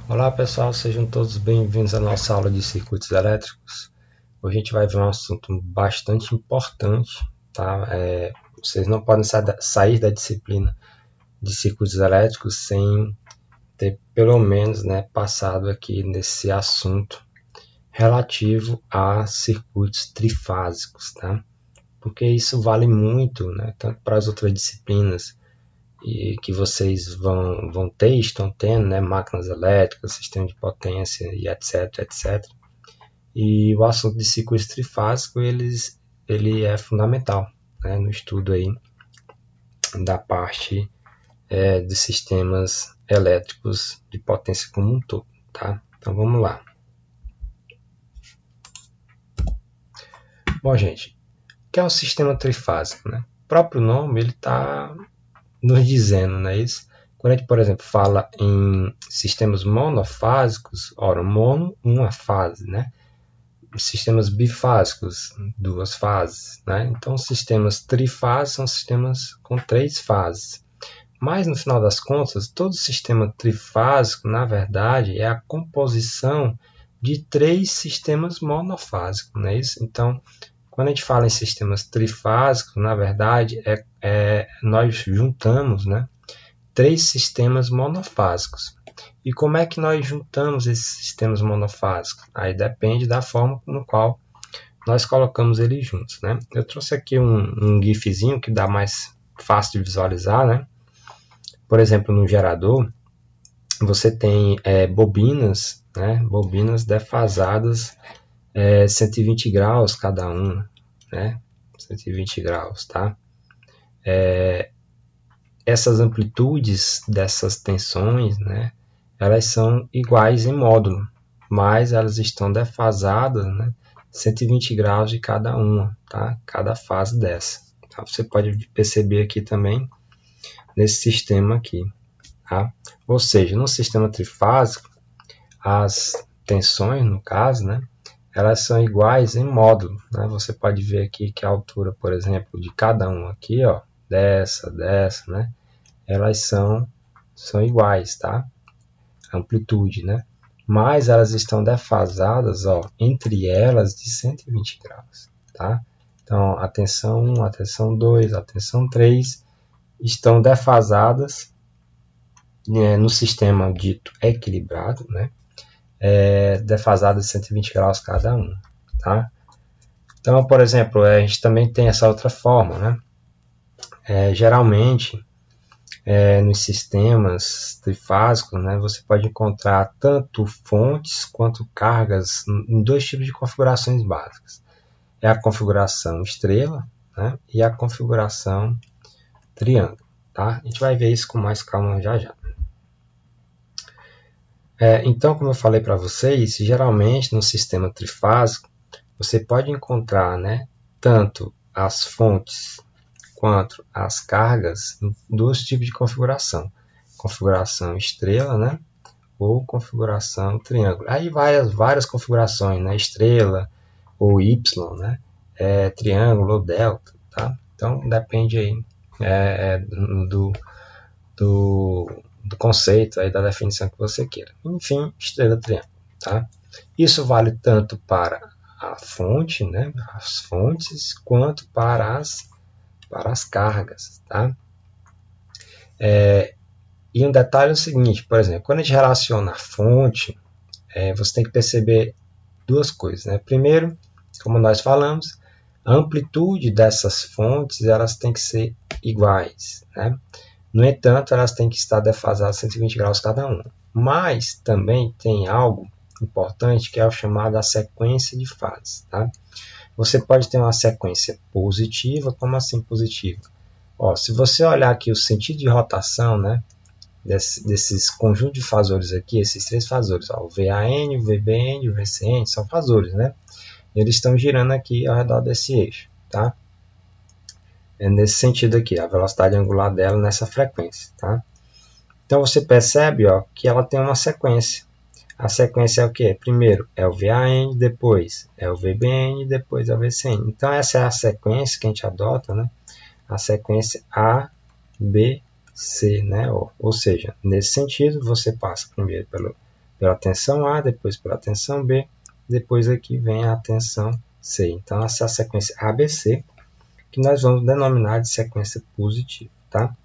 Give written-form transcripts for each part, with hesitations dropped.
Olá pessoal, sejam todos bem-vindos à nossa aula de circuitos elétricos. Hoje a gente vai ver um assunto bastante importante, tá? Vocês não podem sair da disciplina de circuitos elétricos sem ter pelo menos, passado aqui nesse assunto relativo a circuitos trifásicos, tá? Porque isso vale muito, né? Tanto para as outras disciplinas e que vocês vão ter e estão tendo, né, máquinas elétricas, sistema de potência e etc, etc. E o assunto de circuito trifásico ele é fundamental, né, no estudo aí da parte de sistemas elétricos de potência como um todo, tá? Então vamos lá. Bom, gente, o que é um sistema trifásico, né? O próprio nome ele está nos dizendo, não é isso? Quando a gente, por exemplo, fala em sistemas monofásicos, ora, mono, uma fase, né? Sistemas bifásicos, duas fases, né? Então, sistemas trifásicos são sistemas com três fases. Mas, no final das contas, todo sistema trifásico, na verdade, é a composição de três sistemas monofásicos, não é isso? Então, quando a gente fala em sistemas trifásicos, na verdade, nós juntamos, né, três sistemas monofásicos. E como é que nós juntamos esses sistemas monofásicos? Aí depende da forma no qual nós colocamos eles juntos, né? Eu trouxe aqui um gifzinho que dá mais fácil de visualizar, né? Por exemplo, no gerador, você tem bobinas, né? Bobinas defasadas 120 graus cada uma, né? 120 graus, tá? Essas amplitudes dessas tensões, né? Elas são iguais em módulo, mas elas estão defasadas, né? 120 graus de cada uma, tá? Cada fase dessa. Tá? Você pode perceber aqui também nesse sistema aqui, tá? Ou seja, no sistema trifásico, as tensões, no caso, né? Elas são iguais em módulo, né? Você pode ver aqui que a altura, por exemplo, de cada uma aqui, ó, dessa, né? Elas são iguais, tá? Amplitude, né? Mas elas estão defasadas, ó, entre elas de 120 graus, tá? Então, a tensão 1, a tensão 2, a tensão 3 estão defasadas no sistema dito equilibrado, né? Defasadas de 120 graus cada um, tá? Então, por exemplo, a gente também tem essa outra forma, né? Geralmente, nos sistemas trifásicos, né, você pode encontrar tanto fontes quanto cargas em dois tipos de configurações básicas. É a configuração estrela, né, e a configuração triângulo. Tá? A gente vai ver isso com mais calma já já. Então, como eu falei para vocês, geralmente no sistema trifásico, você pode encontrar, né, tanto as fontes quanto as cargas em dois tipos de configuração. Configuração estrela, né? Ou configuração triângulo. Aí várias configurações, né? Estrela ou Y, né? Triângulo ou delta, tá? Então depende aí do, do conceito aí da definição que você queira. Enfim, estrela, triângulo, tá? Isso vale tanto para a fonte, né? As fontes, quanto para as cargas, tá? E um detalhe é o seguinte, por exemplo, quando a gente relaciona a fonte, você tem que perceber duas coisas, né? Primeiro, como nós falamos, a amplitude dessas fontes elas têm que ser iguais, né? No entanto, elas têm que estar defasadas 120 graus cada uma. Mas também tem algo importante que é o chamado a sequência de fases, tá? Você pode ter uma sequência positiva, como assim positiva? Ó, se você olhar aqui o sentido de rotação, né, desses conjuntos de fasores aqui, esses três fasores, ó, o VAN, o VBN e o VCN, são fasores, né? Eles estão girando aqui ao redor desse eixo, tá? É nesse sentido aqui, a velocidade angular dela nessa frequência, tá? Então você percebe, ó, que ela tem uma sequência. A sequência é o que? Primeiro é o VAN, depois é o VBN, depois é o VCN. Então essa é a sequência que a gente adota, né? A sequência A, B, C, né? Ou seja, nesse sentido, você passa primeiro pelo pela tensão A, depois pela tensão B, depois aqui vem a tensão C. Então, essa é a sequência ABC, que nós vamos denominar de sequência positiva. Tá?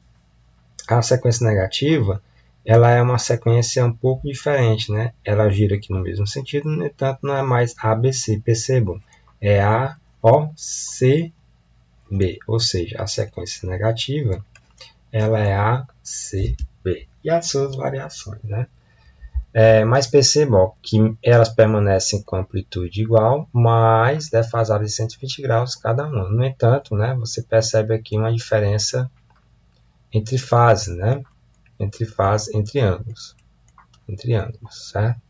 A sequência negativa, ela é uma sequência um pouco diferente, né? Ela gira aqui no mesmo sentido, no entanto, não é mais ABC, percebam, é A, O, C, B, ou seja, a sequência negativa, ela é A, C, B, e as suas variações, né? Mas percebam que elas permanecem com amplitude igual, mas defasadas de 120 graus cada uma. No entanto, né, você percebe aqui uma diferença entre fases, né? Entre ângulos, certo?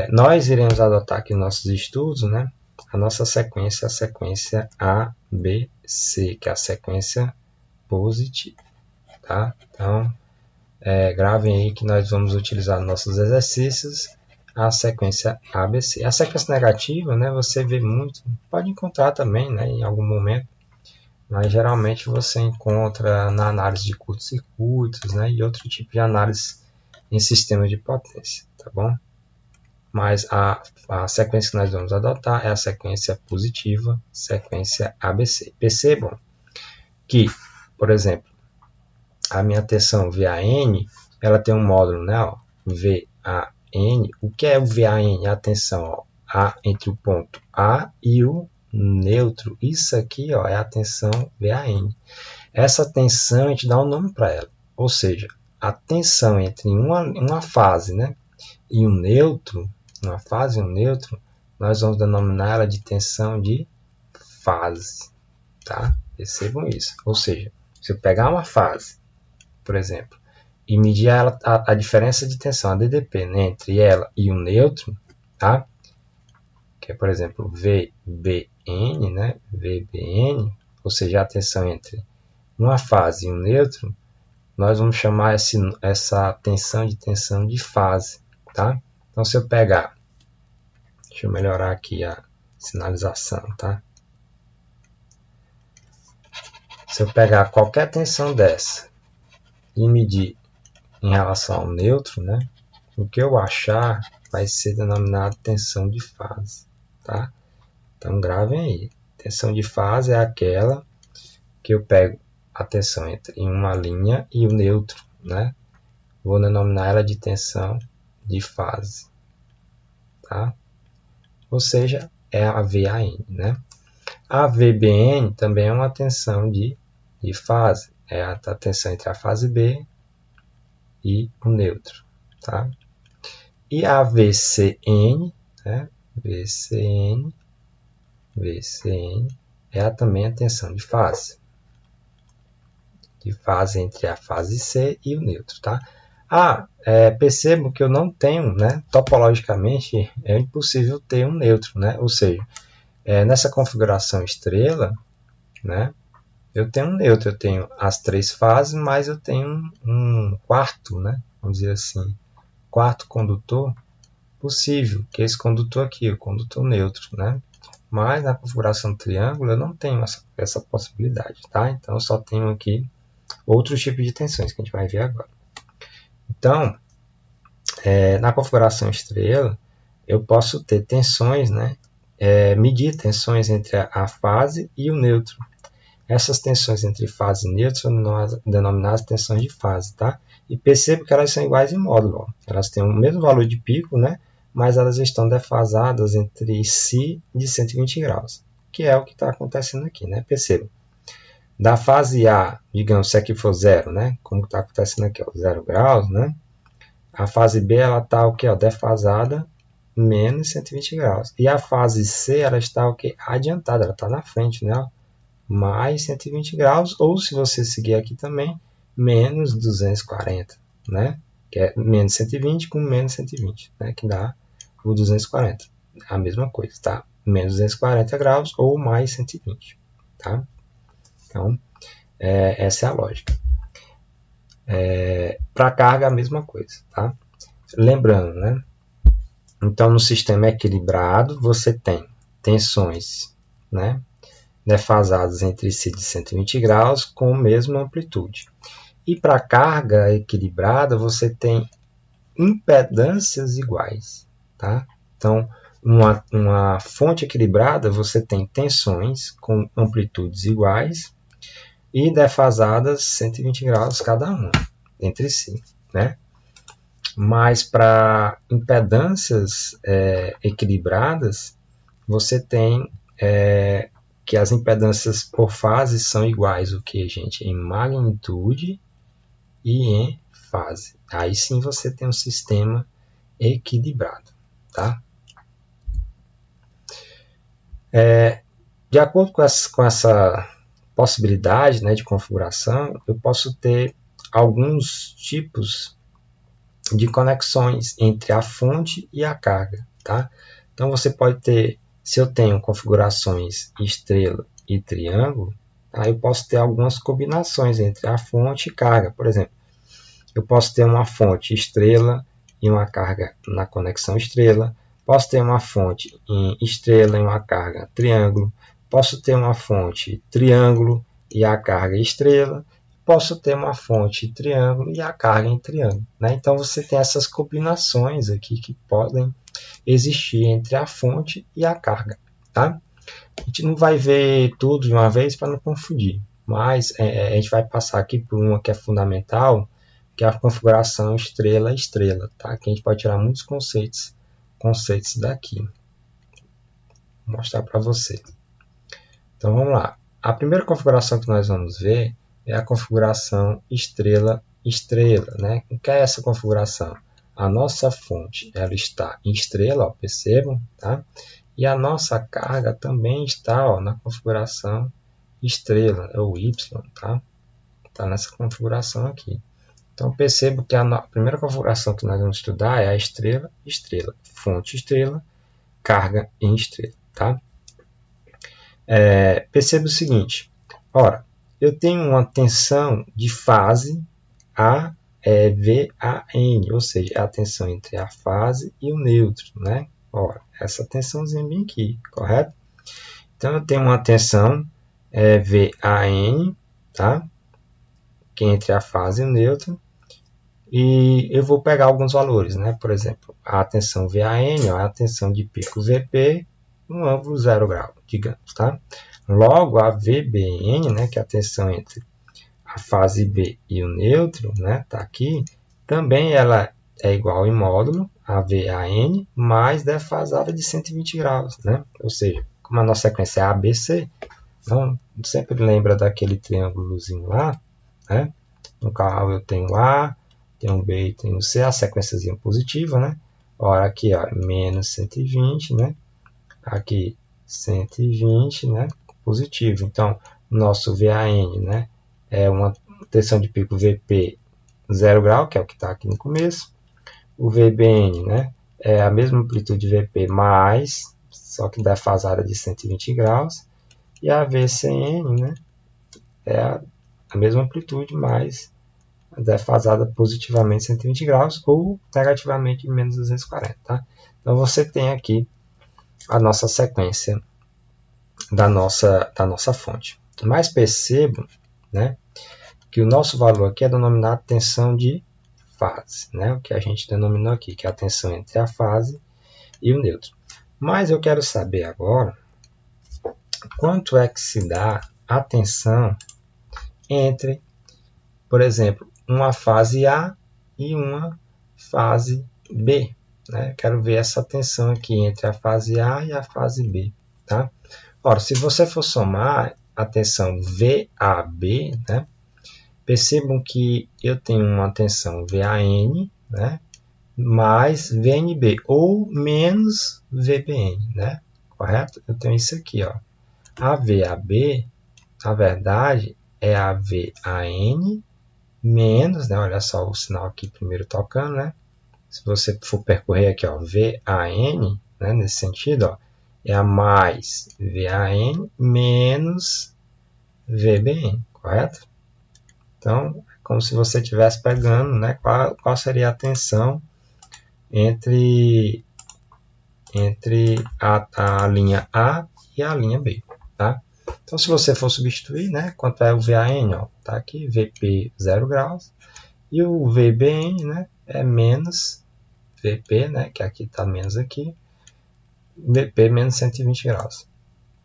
Nós iremos adotar aqui nos nossos estudos, né? A nossa sequência é a sequência ABC, que é a sequência positiva, tá? Então, gravem aí que nós vamos utilizar nos nossos exercícios a sequência ABC. A sequência negativa, né, você vê muito, pode encontrar também, né, em algum momento, mas geralmente você encontra na análise de curtos-circuitos, né, e outro tipo de análise em sistemas de potência, tá bom? Mas a sequência que nós vamos adotar é a sequência positiva, sequência ABC. Percebam que, por exemplo, a minha tensão VAN, ela tem um módulo, né, ó, VAN. O que é o VAN? A tensão, ó, A entre o ponto A e o neutro. Isso aqui, ó, é a tensão VAN. Essa tensão a gente dá um nome para ela. Ou seja, a tensão entre uma fase, né, e um neutro, uma fase e um neutro, nós vamos denominar ela de tensão de fase, tá? Percebam isso. Ou seja, se eu pegar uma fase, por exemplo, e medir a diferença de tensão, a DDP, né, entre ela e o neutro, tá? Que é, por exemplo, VBN, né? VBN, ou seja, a tensão entre uma fase e um neutro, nós vamos chamar essa tensão de fase, tá? Então, se eu pegar, deixa eu melhorar aqui a sinalização, tá? Se eu pegar qualquer tensão dessa e medir em relação ao neutro, né, o que eu achar vai ser denominado tensão de fase, tá? Então, gravem aí. Tensão de fase é aquela que eu pego a tensão entre uma linha e o neutro, né? Vou denominar ela de tensão de fase, tá? Ou seja, é a VAN, né? A VBN também é uma tensão de fase, é a tensão entre a fase B e o neutro, tá? E a VCN, né? VCN é também a tensão de fase entre a fase C e o neutro, tá? Percebo que eu não tenho, né? Topologicamente é impossível ter um neutro, né? Ou seja, nessa configuração estrela, né? Eu tenho um neutro, eu tenho as três fases, mas eu tenho um quarto, né? Vamos dizer assim, quarto condutor possível, que é esse condutor aqui, o condutor neutro, né? Mas na configuração do triângulo eu não tenho essa possibilidade, tá? Então eu só tenho aqui outro tipo de tensões que a gente vai ver agora. Então, na configuração estrela, eu posso ter tensões, né? Medir tensões entre a fase e o neutro. Essas tensões entre fase e neutro são denominadas tensões de fase, tá? E percebo que elas são iguais em módulo, ó. Elas têm o mesmo valor de pico, né? Mas elas estão defasadas entre si de 120 graus, que é o que está acontecendo aqui, né? Perceba. Da fase A, digamos, se aqui for 0, né? Como está acontecendo aqui, ó, 0 graus, né? A fase B, ela está o que, ó, defasada menos 120 graus. E a fase C, ela está o que? Adiantada, ela está na frente, né? Mais 120 graus, ou se você seguir aqui também, menos 240, né? Que é menos 120 com menos 120, né? Que dá o 240. A mesma coisa, tá? Menos 240 graus ou mais 120, tá? Então, essa é a lógica. Para carga, a mesma coisa, tá? Lembrando, né? Então, no sistema equilibrado, você tem tensões, né? Defasadas entre si de 120 graus com a mesma amplitude. E para carga equilibrada, você tem impedâncias iguais, tá? Então, uma fonte equilibrada, você tem tensões com amplitudes iguais e defasadas 120 graus cada uma entre si, né? Mas para impedâncias equilibradas, você tem que as impedâncias por fase são iguais o que, gente? Em magnitude e em fase. Aí sim você tem um sistema equilibrado, tá? De acordo com essa possibilidade, né, de configuração, eu posso ter alguns tipos de conexões entre a fonte e a carga, tá? Então você pode ter, se eu tenho configurações estrela e triângulo, tá? Eu posso ter algumas combinações entre a fonte e carga. Por exemplo, eu posso ter uma fonte estrela e uma carga na conexão estrela, posso ter uma fonte em estrela e uma carga triângulo, posso ter uma fonte triângulo e a carga estrela, posso ter uma fonte triângulo e a carga em triângulo, né? Então você tem essas combinações aqui que podem existir entre a fonte e a carga, tá? A gente não vai ver tudo de uma vez para não confundir, mas a gente vai passar aqui por uma que é fundamental, que é a configuração estrela-estrela, tá? Que a gente pode tirar muitos conceitos daqui. Vou mostrar para você. Então vamos lá. A primeira configuração que nós vamos ver é a configuração estrela-estrela, né? O que é essa configuração? A nossa fonte ela está em estrela, ó, percebam, tá? E a nossa carga também está, ó, na configuração estrela, é o Y, tá? Está nessa configuração aqui. Então percebo que a primeira configuração que nós vamos estudar é a estrela-estrela, fonte estrela, carga em estrela, tá? Perceba o seguinte, ora, eu tenho uma tensão de fase A, VAN, ou seja, é a tensão entre a fase e o neutro, né? Ora, essa tensãozinha bem aqui, correto? Então, eu tenho uma tensão VAN, tá? Que é entre a fase e o neutro, e eu vou pegar alguns valores, né? Por exemplo, a tensão VAN, ó, a tensão de pico VP, no ângulo 0 grau, digamos, tá? Logo, a VBN, né, que é a tensão entre a fase B e o neutro, né, tá aqui, também ela é igual em módulo a VAN, mais defasada de 120 graus, né? Ou seja, como a nossa sequência é ABC, então sempre lembra daquele triângulozinho lá, né? No qual eu tenho A, tenho B e tenho C, a sequenciazinha positiva, né? Ora, aqui, ó, menos 120, né? Aqui, 120, né? Positivo. Então, nosso VAN, né? É uma tensão de pico VP 0 grau, que é o que está aqui no começo. O VBN, né? É a mesma amplitude VP mais, só que defasada de 120 graus. E a VCN, né? É a mesma amplitude mais defasada positivamente 120 graus ou negativamente menos 240, tá? Então você tem aqui a nossa sequência da nossa fonte. Mas percebam, né, que o nosso valor aqui é denominado tensão de fase, né, o que a gente denominou aqui, que é a tensão entre a fase e o neutro. Mas eu quero saber agora quanto é que se dá a tensão entre, por exemplo, uma fase A e uma fase B, né? Quero ver essa tensão aqui entre a fase A e a fase B, tá? Ora, se você for somar a tensão VAB, né? Percebam que eu tenho uma tensão VAN, né? Mais VNB, ou menos VBN, né? Correto? Eu tenho isso aqui, ó. A VAB, na verdade, é a VAN menos, né? Olha só o sinal aqui primeiro tocando, né? Se você for percorrer aqui, ó, VAN, né? Nesse sentido, ó, é a mais VAN menos VBN, correto? Então, é como se você estivesse pegando, né? Qual seria a tensão entre a linha A e a linha B, tá? Então, se você for substituir, né? Quanto é o VAN, ó, tá aqui, VP 0 graus, e o VBN, né? É menos VP, né, que aqui está menos aqui, VP menos 120 graus.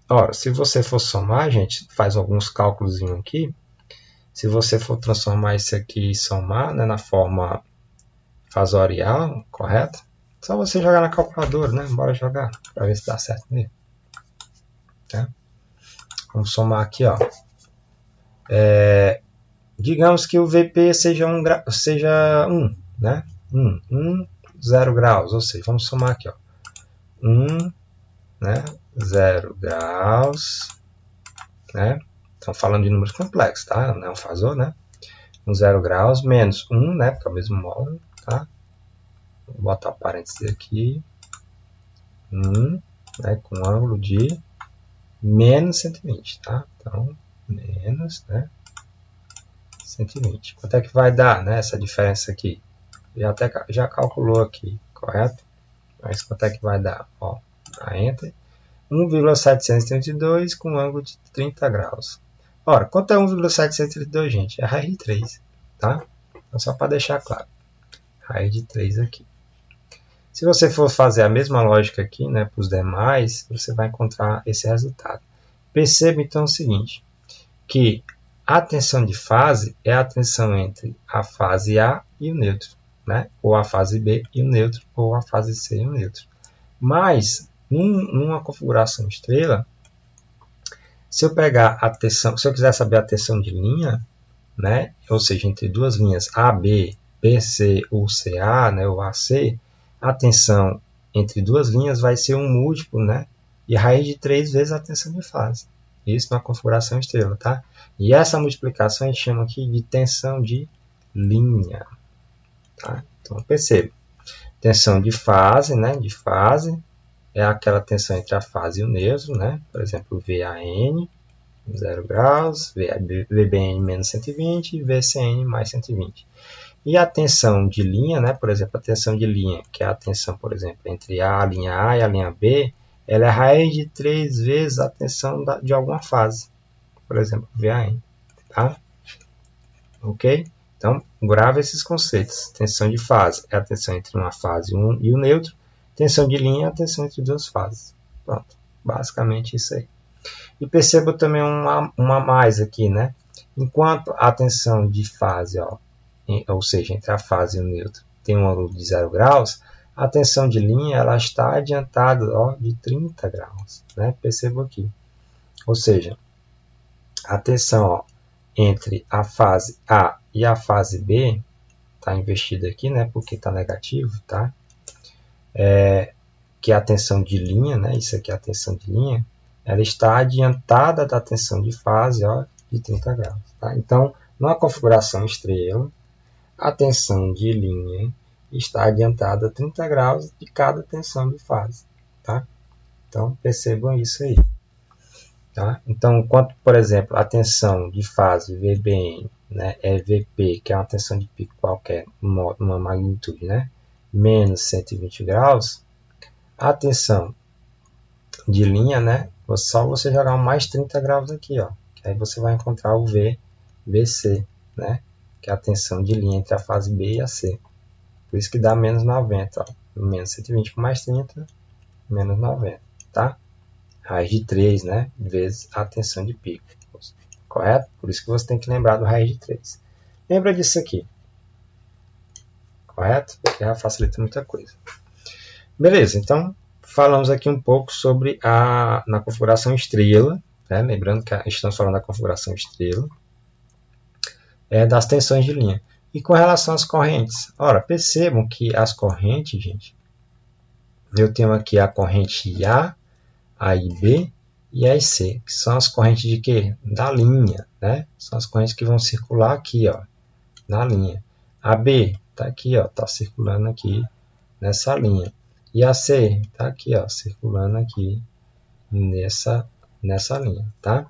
Ora, se você for somar, gente, faz alguns cálculos aqui. Se você for transformar isso aqui e somar, né, na forma fasorial, correto? Só você jogar na calculadora, né? Bora jogar para ver se dá certo mesmo. Tá? Vamos somar aqui, ó. Digamos que o VP seja 1, né? 0 graus, ou seja, vamos somar aqui, ó. 1, né? 0 graus, né? Estamos falando de números complexos, tá? Não é um fasor, né? 0 graus menos 1, né? Porque é o mesmo módulo, tá? Vou botar o parênteses aqui. 1, né? Com ângulo de menos 120, tá? Então, menos, né? 120. Quanto é que vai dar, né? Essa diferença aqui? Já calculou aqui, correto? Mas quanto é que vai dar? Ó, a Enter. 1,732 com ângulo de 30 graus. Ora, quanto é 1,732, gente? É a raiz de 3, tá? Então, só para deixar claro. Raiz de 3 aqui. Se você for fazer a mesma lógica aqui, né, para os demais, você vai encontrar esse resultado. Perceba, então, o seguinte, que a tensão de fase é a tensão entre a fase A e o neutro, né? Ou a fase B e o neutro, ou a fase C e o neutro. Mas, numa configuração estrela, se eu pegar a tensão, se eu quiser saber a tensão de linha, né? Ou seja, entre duas linhas AB, BC ou CA, né? Ou AC, a tensão entre duas linhas vai ser um múltiplo, né? E raiz de 3 vezes a tensão de fase. Isso na configuração estrela, tá? E essa multiplicação a gente chama aqui de tensão de linha, tá? Então, perceba. Tensão de fase, né? De fase é aquela tensão entre a fase e o neutro, né? Por exemplo, VAN, 0 graus, VBN menos 120 e VCN mais 120. E a tensão de linha, né? Por exemplo, a tensão de linha, que é a tensão, por exemplo, entre a linha A e a linha B, ela é a raiz de 3 vezes a tensão de alguma fase. Por exemplo, VAN. Tá? Ok? Então, grava esses conceitos. Tensão de fase é a tensão entre uma fase e o neutro. Tensão de linha é a tensão entre duas fases. Pronto. Basicamente isso aí. E perceba também uma mais aqui, né? Enquanto a tensão de fase, ó, ou seja, entre a fase e o neutro, tem um ângulo de 0 graus, a tensão de linha ela está adiantada, ó, de 30 graus. Né? Perceba aqui. Ou seja, a tensão, ó, entre a fase A e a fase B está invertida aqui, né? Porque está negativo, tá? Que é a tensão de linha, né? Isso aqui é a tensão de linha. Ela está adiantada da tensão de fase, ó, de 30 graus. Tá? Então, numa configuração estrela, a tensão de linha está adiantada a 30 graus de cada tensão de fase. Tá? Então, percebam isso aí. Tá? Então, enquanto, por exemplo, a tensão de fase VBN, né, é VP, que é uma tensão de pico qualquer, uma magnitude, né, menos 120 graus, a tensão de linha, né, só você jogar mais 30 graus aqui, ó, que aí você vai encontrar o VC, né, que é a tensão de linha entre a fase B e a C. Por isso que dá menos 90, ó, menos 120 com mais 30, menos 90, tá? Raiz de 3, né, vezes a tensão de pico, correto? Por isso que você tem que lembrar do raiz de 3. Lembra disso aqui, correto? Porque já facilita muita coisa. Beleza, então falamos aqui um pouco sobre na configuração estrela, né? Lembrando que estamos falando da configuração estrela, das tensões de linha. E com relação às correntes, ora, percebam que as correntes, gente, eu tenho aqui a corrente A e B e A e C, que são as correntes de quê? Da linha, né? São as correntes que vão circular aqui, ó, na linha. A B está aqui, ó, está circulando aqui nessa linha. E a C está aqui, ó, circulando aqui nessa linha, tá?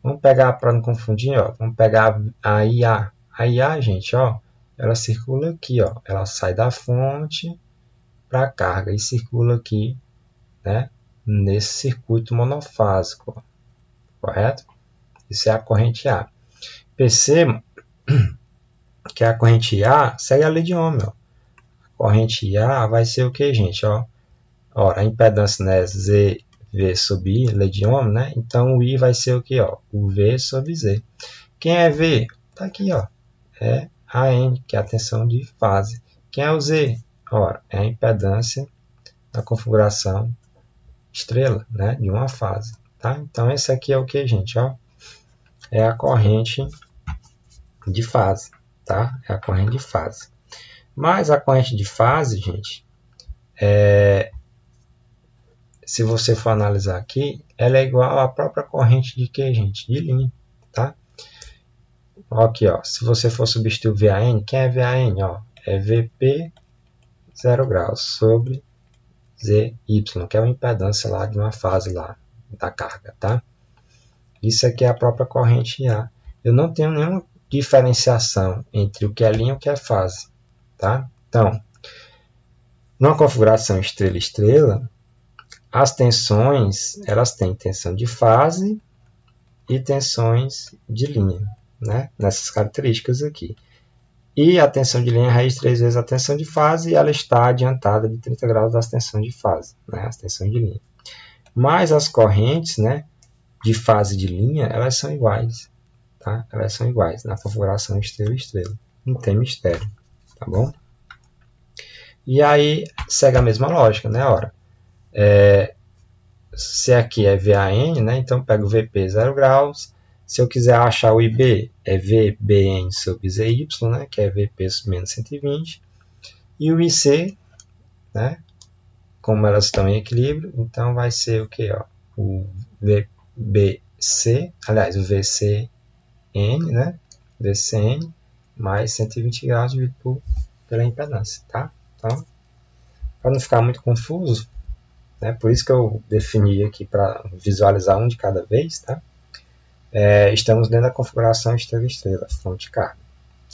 Vamos pegar, para não confundir, ó, vamos pegar a IA. A IA, gente, ó, ela circula aqui, ó, ela sai da fonte para a carga e circula aqui, né, nesse circuito monofásico, ó, correto? Isso é a corrente A. Percebam que a corrente A segue a lei de Ohm, ó. corrente IA vai ser o que, gente? Ó, ora, a impedância, né, ZV sobre I, lei de Ohm, né? Então o I vai ser o que? Ó, o V sobre Z. Quem é V? Tá aqui, ó. É a N, que é a tensão de fase. Quem é o Z? Ora, é a impedância da configuração estrela, né, de uma fase. Tá? Então esse aqui é o que, gente? Ó, é a corrente de fase. Tá? É a corrente de fase. Mas a corrente de fase, gente, se você for analisar aqui, ela é igual à própria corrente de que, gente? De linha. Tá? Aqui, ó, se você for substituir o VAN, quem é VAN? Ó, é VP 0 graus sobre ZY, que é uma impedância lá de uma fase lá da carga, tá? Isso aqui é a própria corrente A. Eu não tenho nenhuma diferenciação entre o que é linha e o que é fase, tá? Então, numa configuração estrela-estrela, as tensões, elas têm tensão de fase e tensões de linha, né? Nessas características aqui. E a tensão de linha é raiz 3 vezes a tensão de fase, e ela está adiantada de 30 graus das tensões de fase, né? As tensões de linha. Mas as correntes, né, de fase de linha, elas são iguais, tá? Elas são iguais na configuração estrela-estrela. Não tem mistério, tá bom? E aí segue a mesma lógica, né? Ora, se aqui é VAN, né? Então pego o VP 0 graus. Se eu quiser achar o IB, é VBN sobre ZY, né? Que é VP menos 120. E o IC, né? Como elas estão em equilíbrio, então vai ser o que? O VBC, aliás, o VCN, né? VCN mais 120 graus dividido pela impedância, tá? Então, para não ficar muito confuso, né? Por isso que eu defini aqui para visualizar um de cada vez, tá? Estamos dentro da configuração estrela-estrela, fonte carga.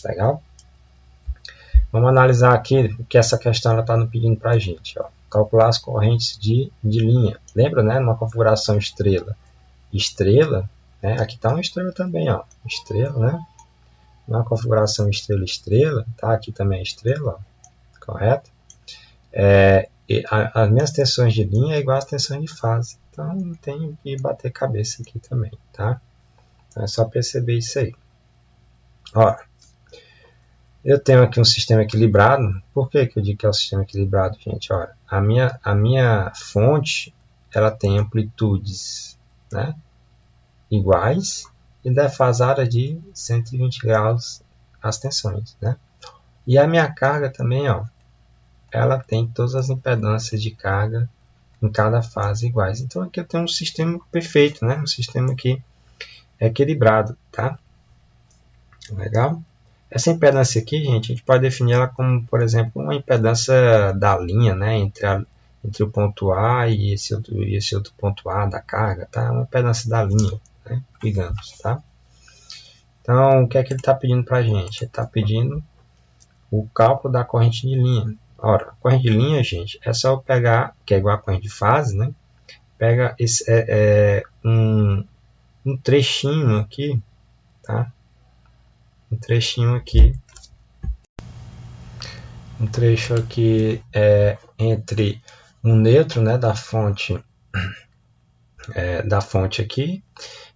Legal? Vamos analisar aqui o que essa questão está nos pedindo para a gente. Ó. Calcular as correntes de linha. Lembra, né? Numa configuração estrela, né? Aqui está uma estrela também, ó. Estrela, né? Numa configuração estrela-estrela, tá? Aqui também é estrela, ó. Correto? As minhas tensões de linha é igual às tensões de fase. Então, não tenho que bater cabeça aqui também, tá? Então, é só perceber isso aí. Ora, eu tenho aqui um sistema equilibrado. Por que eu digo que é um sistema equilibrado, gente? Olha, a minha fonte, ela tem amplitudes, né, iguais e defasada de 120 graus as tensões, né? E a minha carga também, ó, ela tem todas as impedâncias de carga em cada fase iguais. Então aqui eu tenho um sistema perfeito, né? Um sistema aqui equilibrado, tá? Legal? Essa impedância aqui, gente, a gente pode definir ela como, por exemplo, uma impedância da linha, né, entre o ponto A e esse outro ponto A da carga, tá? Uma impedância da linha, né, digamos, tá? Então, o que é que ele está pedindo para a gente? Ele está pedindo o cálculo da corrente de linha. Ora, a corrente de linha, gente, é só eu pegar, que é igual a corrente de fase, né? Pega um trechinho aqui, tá? Um trechinho aqui, um trecho aqui entre um neutro, né, da fonte aqui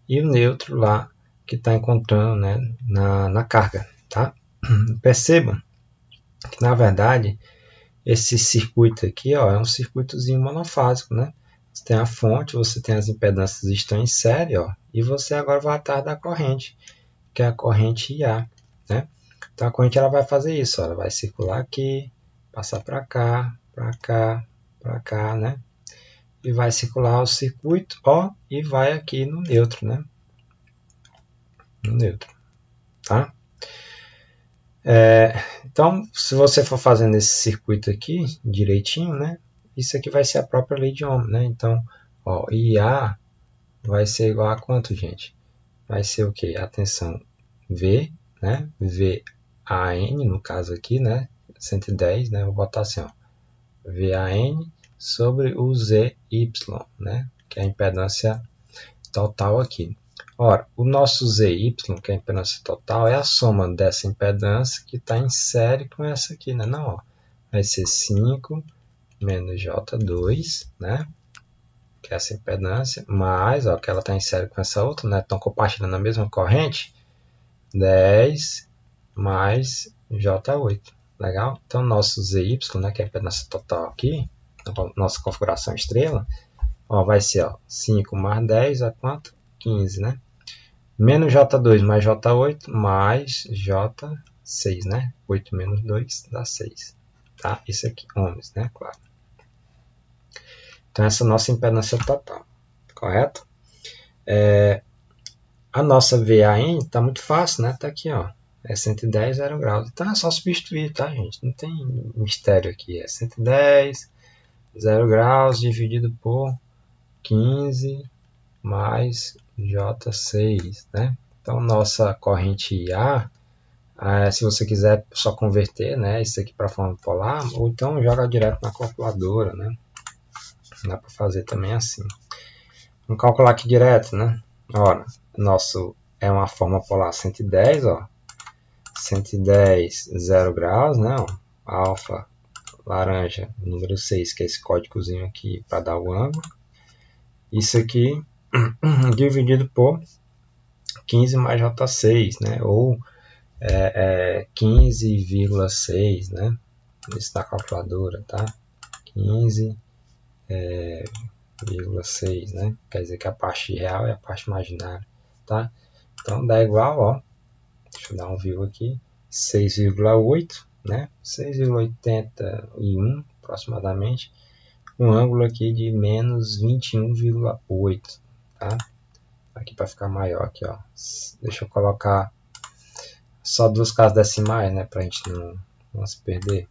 e o neutro lá que está encontrando, né, na carga, tá? Percebam que na verdade esse circuito aqui, ó, é um circuitozinho monofásico, né? Você tem a fonte, você tem as impedâncias que estão em série, ó, e você agora vai atrás da corrente, que é a corrente IA, né? Então a corrente ela vai fazer isso, ó, ela vai circular aqui, passar para cá, para cá, para cá, né? E vai circular o circuito, ó, e vai aqui no neutro, né? No neutro, tá? Então, se você for fazendo esse circuito aqui direitinho, né? Isso aqui vai ser a própria lei de Ohm, né? Então, ó, IA vai ser igual a quanto, gente? Vai ser o quê? A tensão V, né? VAN, no caso aqui, né? 110, né? Vou botar assim, ó. VAN sobre o ZY, né? Que é a impedância total aqui. Ora, o nosso ZY, que é a impedância total, é a soma dessa impedância que está em série com essa aqui, né? Não, ó. vai ser 5 menos J2, né? Que é essa impedância, mais, ó, que ela está em série com essa outra, né? Estão compartilhando a mesma corrente, 10 mais J8, legal? Então, nosso ZY, né, que é a impedância total aqui, nossa configuração estrela, ó, vai ser, ó, 5 mais 10 é quanto? 15, né? Menos J2 mais J8 mais J6, né? 8 menos 2 dá 6, tá? Isso aqui, ohms, né? Claro. Então, essa é a nossa impedância total, correto? A nossa VAN está muito fácil, né? Está aqui, ó. É 110, 0 graus. Então, é só substituir, tá, gente? Não tem mistério aqui. É 110, 0 graus dividido por 15 mais J6, né? Então, nossa corrente IA, se você quiser só converter, né, isso aqui para forma polar, ou então joga direto na calculadora, né? Dá para fazer também assim. Vamos calcular aqui direto, né? Ora, nosso é uma forma polar 110, ó. 110, 0 graus, né? Ó. Alfa, laranja, número 6, que é esse códigozinho aqui para dar o ângulo. Isso aqui dividido por 15 mais J6, né? Ou 15,6, né? Isso da calculadora, tá? 15,6, né? Quer dizer que a parte real é a parte imaginária, tá? Então dá igual, ó. Deixa eu dar um view aqui. 6,8, né? 6,81 aproximadamente. Um ângulo aqui de menos 21,8, tá? Aqui para ficar maior aqui, ó. Deixa eu colocar só duas casas decimais, né? Para a gente não se perder.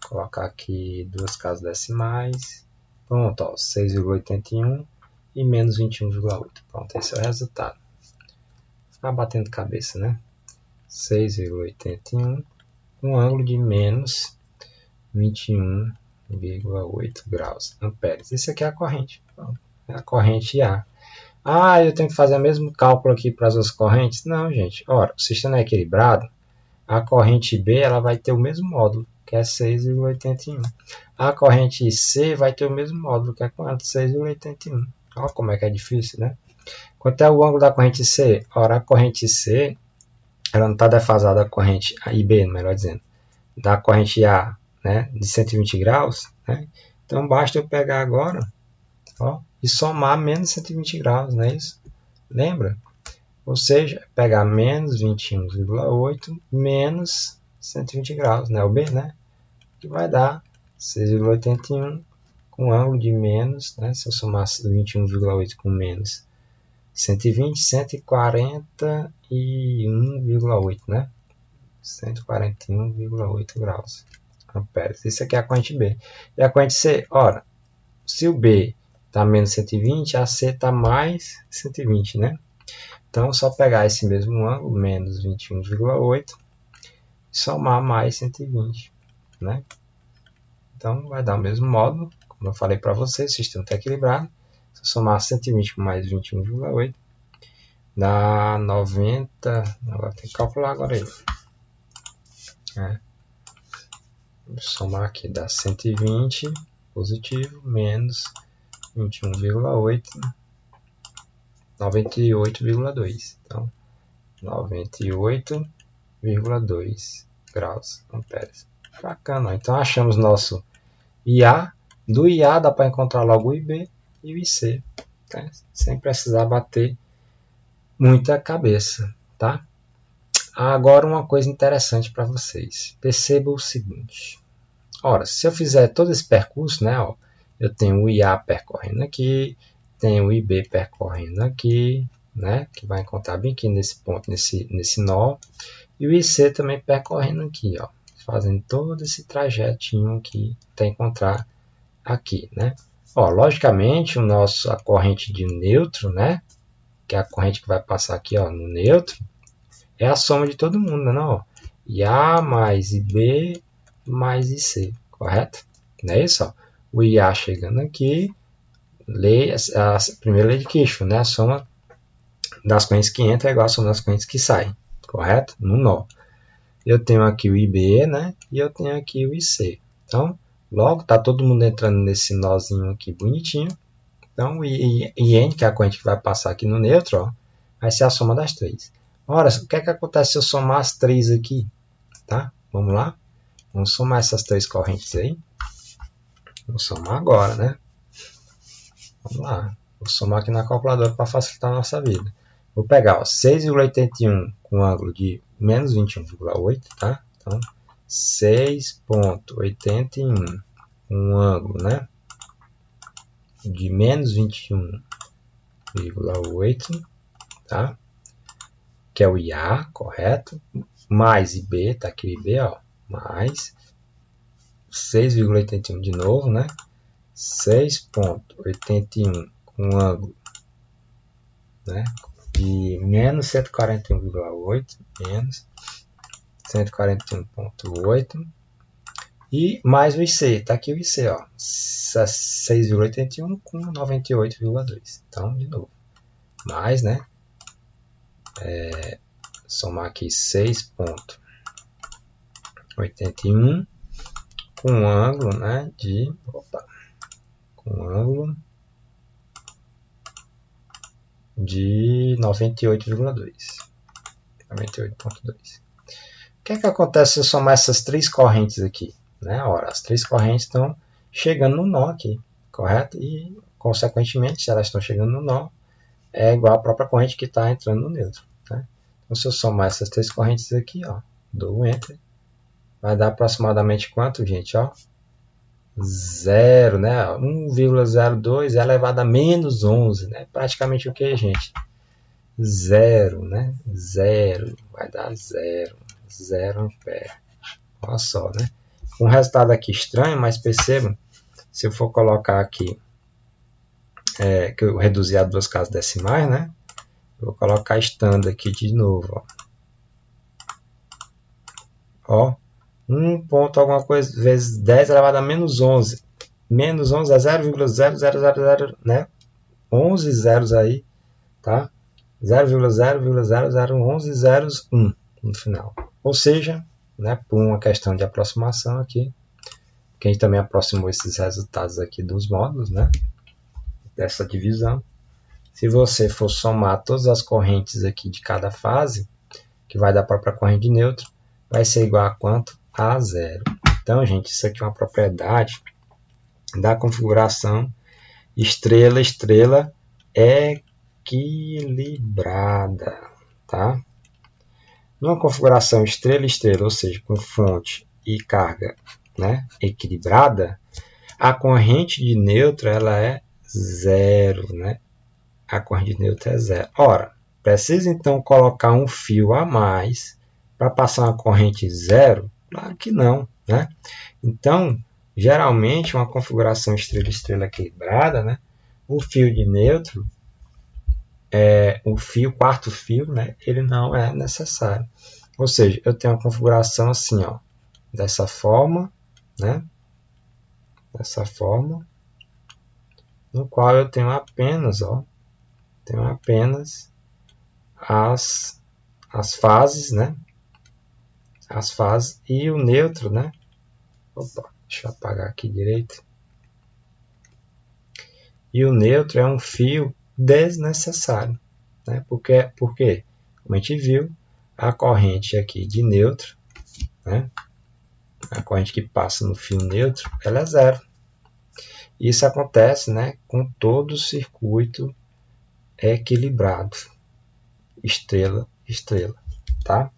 Vou colocar aqui duas casas decimais. Pronto, ó. 6,81 e menos 21,8. Pronto, esse é o resultado. Ficar batendo cabeça, né? 6,81, um ângulo de menos 21,8 graus amperes. Isso aqui é a corrente. É a corrente A. Eu tenho que fazer o mesmo cálculo aqui para as duas correntes? Não, gente. Ora, o sistema é equilibrado. A corrente B ela vai ter o mesmo módulo, que é 6,81. A corrente C vai ter o mesmo módulo, que é quanto? 6,81. Olha como é que é difícil, né? Quanto é o ângulo da corrente C? Ora, a corrente C ela não está defasada da corrente IB, melhor dizendo, da corrente A, né, de 120 graus, né? Então basta eu pegar agora, ó, e somar menos 120 graus, não é isso? Lembra? Ou seja, pegar menos 21,8 menos 120 graus, né? O B, né? Que vai dar 6,81 com ângulo de menos, né? Se eu somar 21,8 com menos 120, 141,8, né? 141,8 graus amperes. Isso aqui é a corrente B. E a corrente C, ora, se o B está menos 120, a C está mais 120, né? Então, só pegar esse mesmo ângulo, menos 21,8, e somar mais 120, né? Então, vai dar o mesmo módulo, como eu falei para vocês, o sistema está equilibrado. Se eu somar 120 com mais 21,8, dá 90, agora tem que calcular agora aí. Vou somar aqui, dá 120 positivo, menos 21,8, 98,2. Então, 98,2 graus amperes. Bacana. Então, achamos nosso IA. Do IA dá para encontrar logo o IB e o IC, tá? Sem precisar bater muita cabeça, tá? Agora uma coisa interessante para vocês. Perceba o seguinte. Ora, se eu fizer todo esse percurso, né, ó, eu tenho o IA percorrendo aqui, tenho o IB percorrendo aqui, né, que vai encontrar bem aqui nesse ponto, nesse nó, e o IC também percorrendo aqui, ó, fazendo todo esse trajetinho aqui até encontrar aqui, né. Ó, logicamente, a corrente de neutro, né, que é a corrente que vai passar aqui, ó, no neutro, é a soma de todo mundo, né, ó, IA mais IB mais IC, correto? Não é isso? Ó? O IA chegando aqui, a primeira lei de Kirchhoff, né? A soma das correntes que entram é igual a soma das correntes que saem, correto? No nó. eu tenho aqui o IB, né? E eu tenho aqui o IC. Então, logo está todo mundo entrando nesse nozinho aqui bonitinho. Então, IN, que é a corrente que vai passar aqui no neutro, ó, vai ser a soma das três. Ora, o que é que acontece se eu somar as três aqui? Tá? Vamos lá? Vamos somar essas três correntes aí. Vou somar agora, né? Vamos lá. Vou somar aqui na calculadora para facilitar a nossa vida. Vou pegar 6,81 com ângulo de menos 21,8, tá? Então, 6,81 com ângulo, né? De menos 21,8, tá? Que é o IA, correto? Mais IB, tá aqui o IB, ó. Mais 6,81 de novo, né? 6,81 com ângulo, né? De menos 141,8, menos 141,8 e mais o IC, tá aqui o IC, ó, 6,81 com 98,2. Então, de novo, mais, né? Somar aqui 6,81 com ângulo, né? Com ângulo de 98,2. 98,2. O que é que acontece se eu somar essas três correntes aqui? Né? Ora, as três correntes estão chegando no nó aqui, correto? E, consequentemente, se elas estão chegando no nó, é igual à própria corrente que está entrando no neutro. Né? Então, se eu somar essas três correntes aqui, ó, dou um Enter, vai dar aproximadamente quanto, gente? Ó, 0, né? 1,02 elevado a menos 11, né? Praticamente o que, gente? 0, né? 0, vai dar 0. 0 ampere. Olha só, né? Um resultado aqui estranho, mas percebam, se eu for colocar aqui, que eu reduzi a duas casas decimais, né? Eu vou colocar estando aqui de novo, ó. 1 ponto alguma coisa vezes 10 elevado a menos 11. Menos 11 é 0,0000, né? 11 zeros aí, tá? 0,00011 zeros 1 no final. Ou seja, né, por uma questão de aproximação aqui, que a gente também aproximou esses resultados aqui dos módulos, né, dessa divisão. Se você for somar todas as correntes aqui de cada fase, que vai dar para a própria corrente de neutro, vai ser igual a quanto? A 0. Então, gente, isso aqui é uma propriedade da configuração estrela-estrela equilibrada, tá? Numa configuração estrela-estrela, ou seja, com fonte e carga, né, equilibrada, a corrente de neutro ela é 0, né? A corrente de neutro é 0. Ora, precisa então colocar um fio a mais para passar uma corrente 0? Claro que não, né? Então, geralmente, uma configuração estrela-estrela equilibrada, né, o fio de neutro, o quarto fio, né, ele não é necessário. Ou seja, eu tenho uma configuração assim, ó, dessa forma, né, dessa forma, no qual eu tenho apenas, ó, as fases, né, as fases e o neutro, né. Opa, deixa eu apagar aqui direito. E o neutro é um fio desnecessário, né? Por quê? Como a gente viu, a corrente aqui de neutro, né? A corrente que passa no fio neutro, ela é 0. Isso acontece, né, com todo o circuito equilibrado, estrela, tá?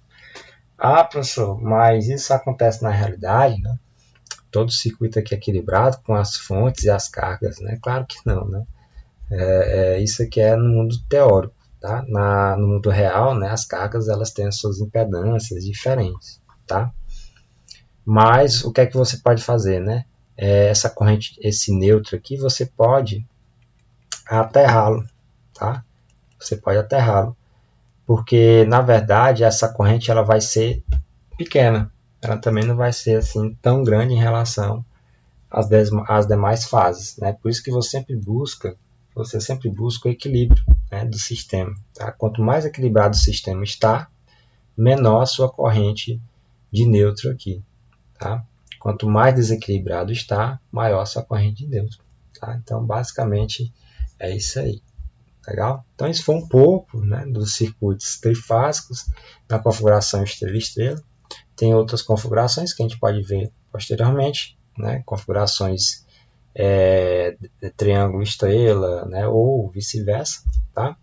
Ah, professor, mas isso acontece na realidade, né? Todo o circuito aqui equilibrado com as fontes e as cargas, né? Claro que não, né? Isso aqui é no mundo teórico, tá? No mundo real, né, as cargas elas têm as suas impedâncias diferentes, tá? Mas o que é que você pode fazer, né? Essa corrente, esse neutro aqui, você pode aterrá-lo, tá? Você pode aterrá-lo, porque na verdade essa corrente ela vai ser pequena, ela também não vai ser assim tão grande em relação às demais fases, né? Por isso que você sempre busca o equilíbrio, né, do sistema, tá? Quanto mais equilibrado o sistema está, menor a sua corrente de neutro aqui. Tá? Quanto mais desequilibrado está, maior a sua corrente de neutro. Tá? Então, basicamente, é isso aí. Legal? Então, isso foi um pouco, né, dos circuitos trifásicos na configuração estrela-estrela. Tem outras configurações que a gente pode ver posteriormente, né, configurações triângulo-estrela, né, ou vice-versa. Tá?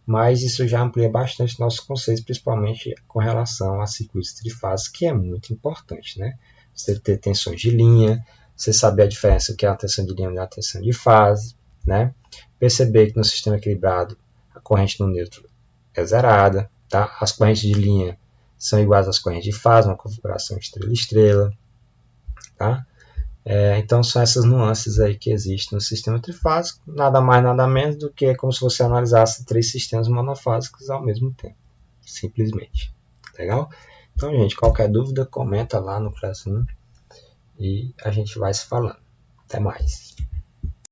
Mas isso já amplia bastante nossos conceitos, principalmente com relação a circuitos trifásicos, que é muito importante. Né? Você ter tensões de linha, você saber a diferença do que é a tensão de linha e a tensão de fase, né? Perceber que no sistema equilibrado a corrente no neutro é zerada, tá? As correntes de linha são iguais às correntes de fase, uma configuração estrela-estrela, tá? Então são essas nuances aí que existem no sistema trifásico, nada mais nada menos do que como se você analisasse 3 sistemas monofásicos ao mesmo tempo, simplesmente. Legal? Então, gente, qualquer dúvida, comenta lá no Classroom e a gente vai se falando. Até mais.